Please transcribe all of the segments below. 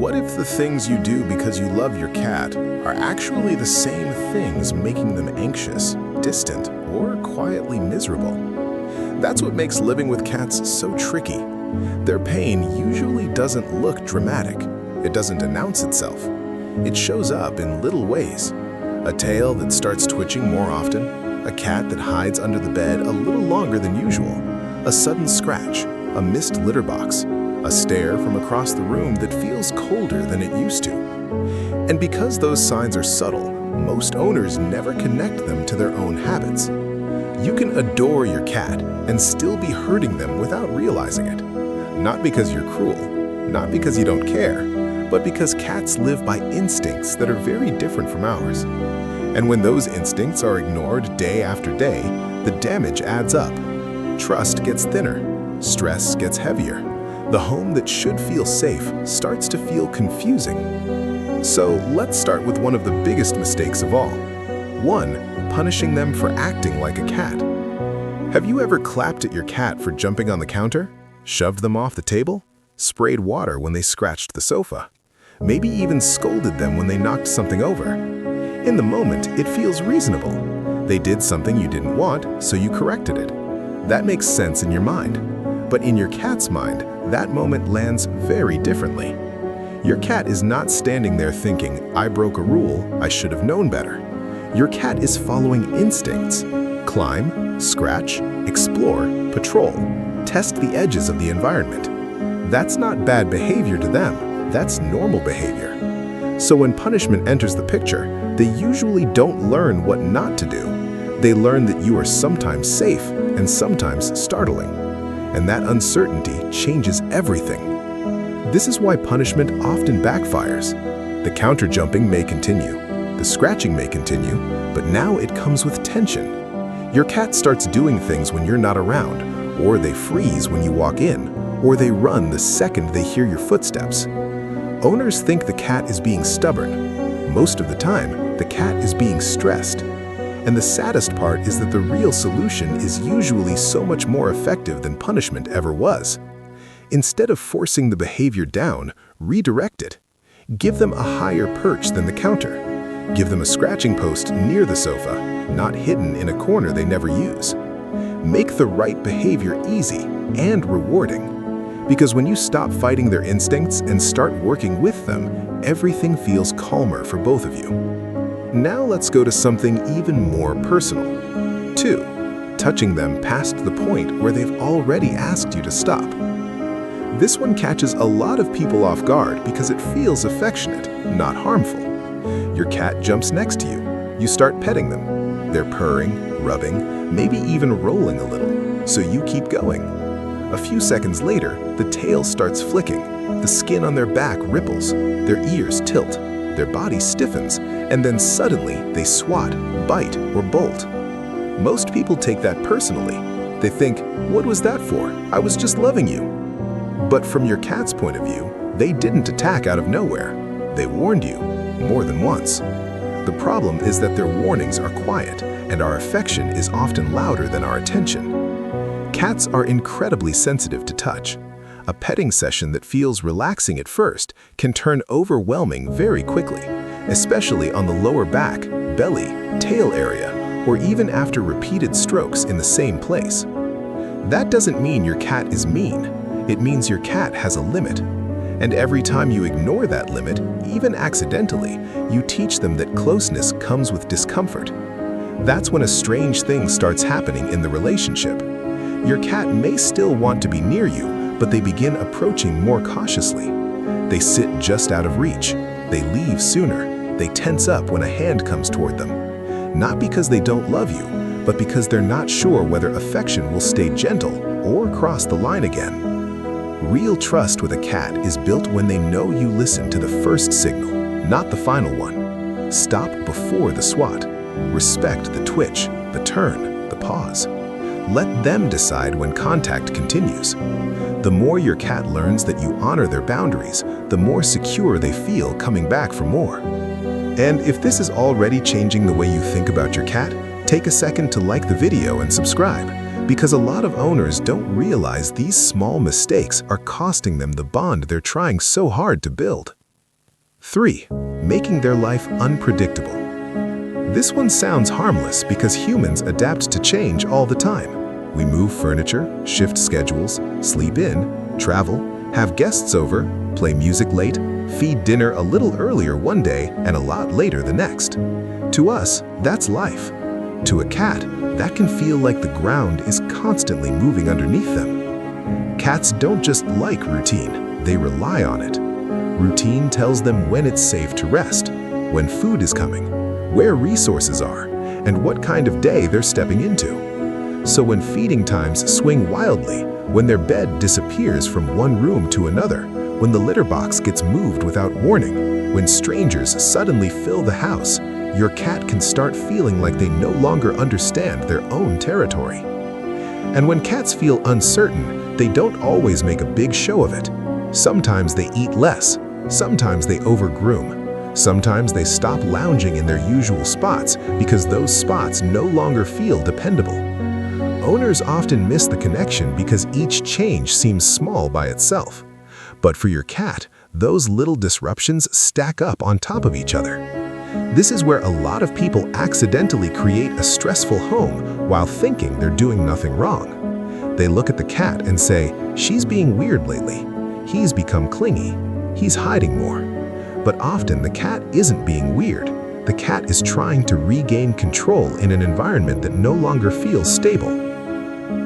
What if the things you do because you love your cat are actually the same things making them anxious, distant, or quietly miserable? That's what makes living with cats so tricky. Their pain usually doesn't look dramatic. It doesn't announce itself. It shows up in little ways. A tail that starts twitching more often, a cat that hides under the bed a little longer than usual, a sudden scratch, a missed litter box, a stare from across the room that feels colder than it used to. And because those signs are subtle, most owners never connect them to their own habits. You can adore your cat and still be hurting them without realizing it. Not because you're cruel, not because you don't care, but because cats live by instincts that are very different from ours. And when those instincts are ignored day after day, the damage adds up. Trust gets thinner, stress gets heavier. The home that should feel safe starts to feel confusing. So let's start with one of the biggest mistakes of all. 1. Punishing them for acting like a cat. Have you ever clapped at your cat for jumping on the counter? Shoved them off the table? Sprayed water when they scratched the sofa? Maybe even scolded them when they knocked something over? In the moment, it feels reasonable. They did something you didn't want, so you corrected it. That makes sense in your mind. But in your cat's mind, that moment lands very differently. Your cat is not standing there thinking, I broke a rule, I should have known better. Your cat is following instincts. Climb, scratch, explore, patrol. Test the edges of the environment. That's not bad behavior to them, that's normal behavior. So when punishment enters the picture, they usually don't learn what not to do. They learn that you are sometimes safe and sometimes startling. And that uncertainty changes everything. This is why punishment often backfires. The counter jumping may continue, the scratching may continue, but now it comes with tension. Your cat starts doing things when you're not around, or they freeze when you walk in, or they run the second they hear your footsteps. Owners think the cat is being stubborn. Most of the time, the cat is being stressed. And the saddest part is that the real solution is usually so much more effective than punishment ever was. Instead of forcing the behavior down, redirect it. Give them a higher perch than the counter. Give them a scratching post near the sofa, not hidden in a corner they never use. Make the right behavior easy and rewarding. Because when you stop fighting their instincts and start working with them, everything feels calmer for both of you. Now let's go to something even more personal. 2. Touching them past the point where they've already asked you to stop. This one catches a lot of people off guard because it feels affectionate, not harmful. Your cat jumps next to you. You start petting them. They're purring, rubbing, maybe even rolling a little, so you keep going. A few seconds later, the tail starts flicking. The skin on their back ripples. Their ears tilt. Their body stiffens, and then suddenly they swat, bite, or bolt. Most people take that personally. They think, what was that for? I was just loving you. But from your cat's point of view, they didn't attack out of nowhere. They warned you, more than once. The problem is that their warnings are quiet, and our affection is often louder than our attention. Cats are incredibly sensitive to touch. A petting session that feels relaxing at first can turn overwhelming very quickly, especially on the lower back, belly, tail area, or even after repeated strokes in the same place. That doesn't mean your cat is mean. It means your cat has a limit. And every time you ignore that limit, even accidentally, you teach them that closeness comes with discomfort. That's when a strange thing starts happening in the relationship. Your cat may still want to be near you, but they begin approaching more cautiously. They sit just out of reach. They leave sooner. They tense up when a hand comes toward them. Not because they don't love you, but because they're not sure whether affection will stay gentle or cross the line again. Real trust with a cat is built when they know you listen to the first signal, not the final one. Stop before the swat. Respect the twitch, the turn, the pause. Let them decide when contact continues. The more your cat learns that you honor their boundaries, the more secure they feel coming back for more. And if this is already changing the way you think about your cat, take a second to like the video and subscribe, because a lot of owners don't realize these small mistakes are costing them the bond they're trying so hard to build. 3. Making their life unpredictable. This one sounds harmless because humans adapt to change all the time. We move furniture, shift schedules, sleep in, travel, have guests over, play music late, feed dinner a little earlier one day and a lot later the next. To us, that's life. To a cat, that can feel like the ground is constantly moving underneath them. Cats don't just like routine, they rely on it. Routine tells them when it's safe to rest, when food is coming, where resources are, and what kind of day they're stepping into. So when feeding times swing wildly, when their bed disappears from one room to another, when the litter box gets moved without warning, when strangers suddenly fill the house, your cat can start feeling like they no longer understand their own territory. And when cats feel uncertain, they don't always make a big show of it. Sometimes they eat less, sometimes they overgroom, sometimes they stop lounging in their usual spots because those spots no longer feel dependable. Owners often miss the connection because each change seems small by itself. But for your cat, those little disruptions stack up on top of each other. This is where a lot of people accidentally create a stressful home while thinking they're doing nothing wrong. They look at the cat and say, "She's being weird lately. He's become clingy. He's hiding more." But often the cat isn't being weird. The cat is trying to regain control in an environment that no longer feels stable.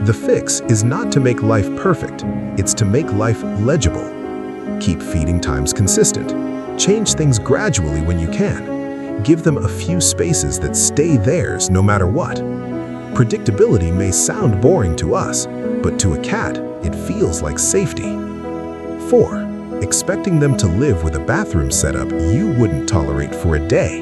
The fix is not to make life perfect, it's to make life legible. Keep feeding times consistent. Change things gradually when you can. Give them a few spaces that stay theirs no matter what. Predictability may sound boring to us, but to a cat, it feels like safety. 4. Expecting them to live with a bathroom setup you wouldn't tolerate for a day.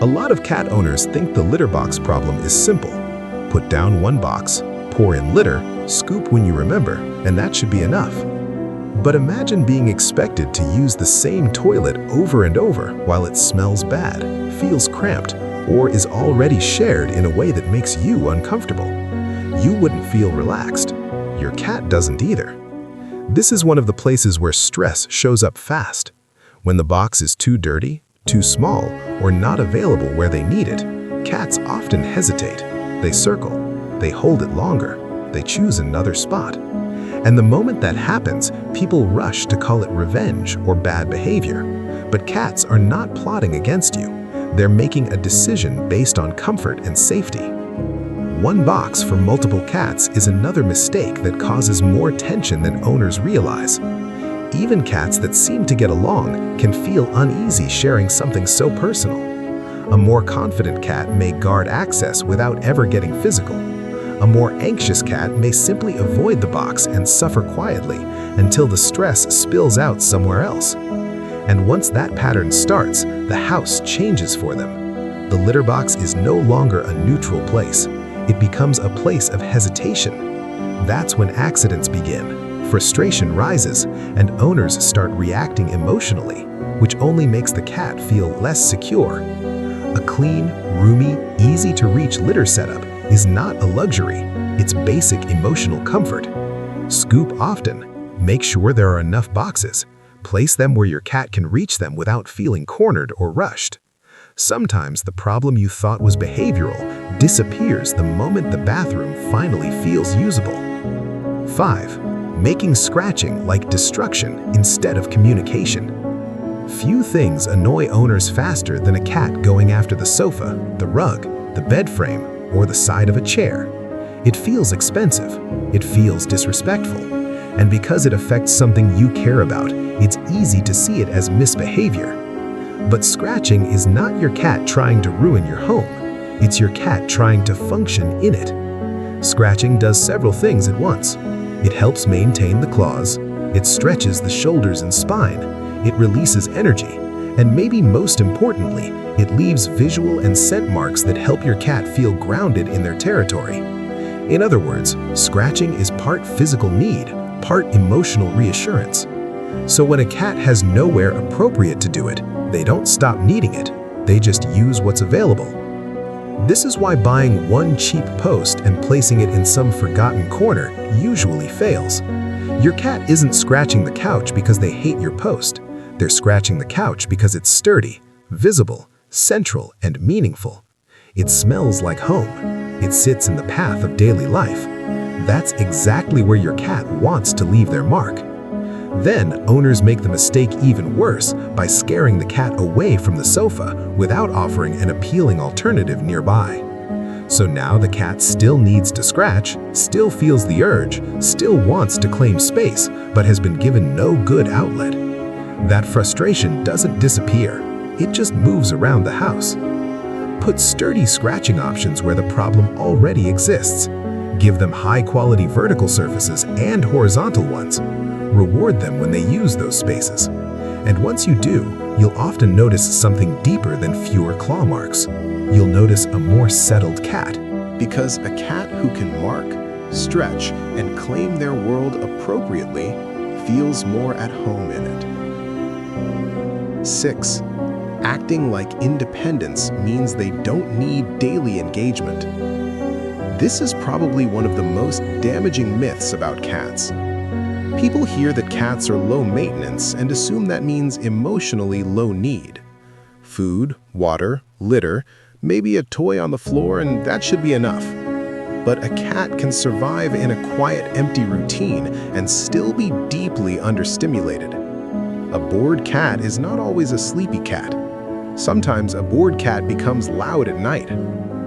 A lot of cat owners think the litter box problem is simple. Put down one box, pour in litter, scoop when you remember, and that should be enough. But imagine being expected to use the same toilet over and over while it smells bad, feels cramped, or is already shared in a way that makes you uncomfortable. You wouldn't feel relaxed. Your cat doesn't either. This is one of the places where stress shows up fast. When the box is too dirty, too small, or not available where they need it, cats often hesitate. They circle, they hold it longer, they choose another spot. And the moment that happens, people rush to call it revenge or bad behavior. But cats are not plotting against you. They're making a decision based on comfort and safety. One box for multiple cats is another mistake that causes more tension than owners realize. Even cats that seem to get along can feel uneasy sharing something so personal. A more confident cat may guard access without ever getting physical. A more anxious cat may simply avoid the box and suffer quietly until the stress spills out somewhere else. And once that pattern starts, the house changes for them. The litter box is no longer a neutral place. It becomes a place of hesitation. That's when accidents begin, frustration rises, and owners start reacting emotionally, which only makes the cat feel less secure. A clean, roomy, easy-to-reach litter setup is not a luxury, it's basic emotional comfort. Scoop often, make sure there are enough boxes, place them where your cat can reach them without feeling cornered or rushed. Sometimes the problem you thought was behavioral disappears the moment the bathroom finally feels usable. 5. Making scratching like destruction instead of communication. Few things annoy owners faster than a cat going after the sofa, the rug, the bed frame, or the side of a chair. It feels expensive, it feels disrespectful, and because it affects something you care about, it's easy to see it as misbehavior. But scratching is not your cat trying to ruin your home, it's your cat trying to function in it. Scratching does several things at once. It helps maintain the claws, it stretches the shoulders and spine, it releases energy, and maybe most importantly, it leaves visual and scent marks that help your cat feel grounded in their territory. In other words, scratching is part physical need, part emotional reassurance. So when a cat has nowhere appropriate to do it, they don't stop needing it, they just use what's available. This is why buying one cheap post and placing it in some forgotten corner usually fails. Your cat isn't scratching the couch because they hate your post. They're scratching the couch because it's sturdy, visible, central, and meaningful. It smells like home. It sits in the path of daily life. That's exactly where your cat wants to leave their mark. Then, owners make the mistake even worse by scaring the cat away from the sofa without offering an appealing alternative nearby. So now the cat still needs to scratch, still feels the urge, still wants to claim space, but has been given no good outlet. That frustration doesn't disappear, it just moves around the house. Put sturdy scratching options where the problem already exists. Give them high-quality vertical surfaces and horizontal ones. Reward them when they use those spaces. And once you do, you'll often notice something deeper than fewer claw marks. You'll notice a more settled cat. Because a cat who can mark, stretch, and claim their world appropriately feels more at home in it. 6. Acting like independence means they don't need daily engagement. This is probably one of the most damaging myths about cats. People hear that cats are low maintenance and assume that means emotionally low need. Food, water, litter, maybe a toy on the floor, and that should be enough. But a cat can survive in a quiet, empty routine and still be deeply understimulated. A bored cat is not always a sleepy cat. Sometimes a bored cat becomes loud at night.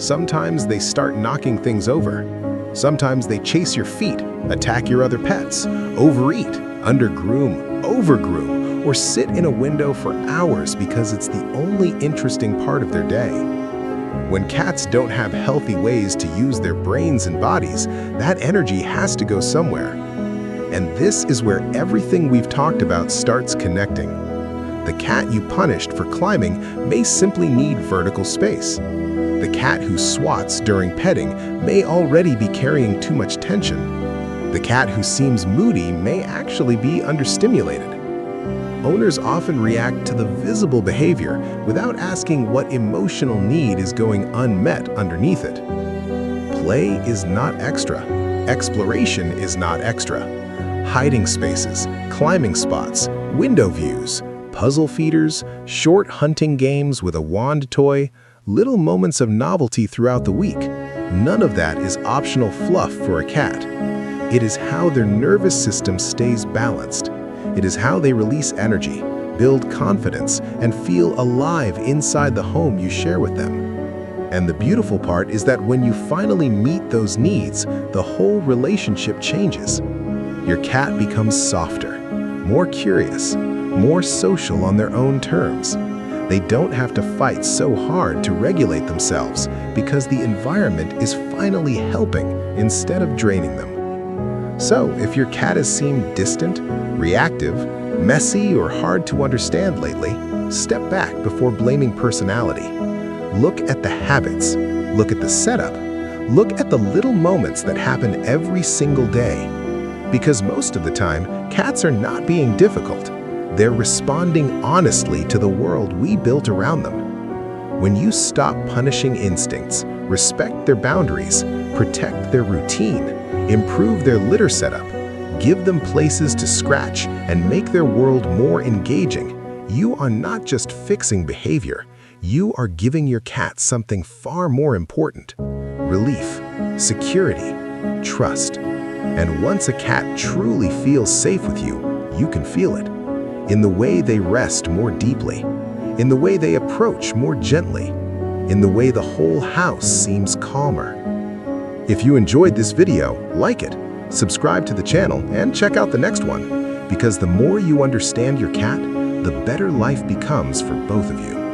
Sometimes they start knocking things over. Sometimes they chase your feet, attack your other pets, overeat, undergroom, overgroom, or sit in a window for hours because it's the only interesting part of their day. When cats don't have healthy ways to use their brains and bodies, that energy has to go somewhere. And this is where everything we've talked about starts connecting. The cat you punished for climbing may simply need vertical space. The cat who swats during petting may already be carrying too much tension. The cat who seems moody may actually be understimulated. Owners often react to the visible behavior without asking what emotional need is going unmet underneath it. Play is not extra. Exploration is not extra. Hiding spaces, climbing spots, window views, puzzle feeders, short hunting games with a wand toy, little moments of novelty throughout the week. None of that is optional fluff for a cat. It is how their nervous system stays balanced. It is how they release energy, build confidence, and feel alive inside the home you share with them. And the beautiful part is that when you finally meet those needs, the whole relationship changes. Your cat becomes softer, more curious, more social on their own terms. They don't have to fight so hard to regulate themselves because the environment is finally helping instead of draining them. So, if your cat has seemed distant, reactive, messy, or hard to understand lately, step back before blaming personality. Look at the habits, look at the setup, look at the little moments that happen every single day. Because most of the time, cats are not being difficult. They're responding honestly to the world we built around them. When you stop punishing instincts, respect their boundaries, protect their routine, improve their litter setup, give them places to scratch, and make their world more engaging, you are not just fixing behavior, you are giving your cat something far more important: relief, security, trust. And once a cat truly feels safe with you, you can feel it. In the way they rest more deeply, in the way they approach more gently, in the way the whole house seems calmer. If you enjoyed this video, like it, subscribe to the channel, and check out the next one, because the more you understand your cat, the better life becomes for both of you.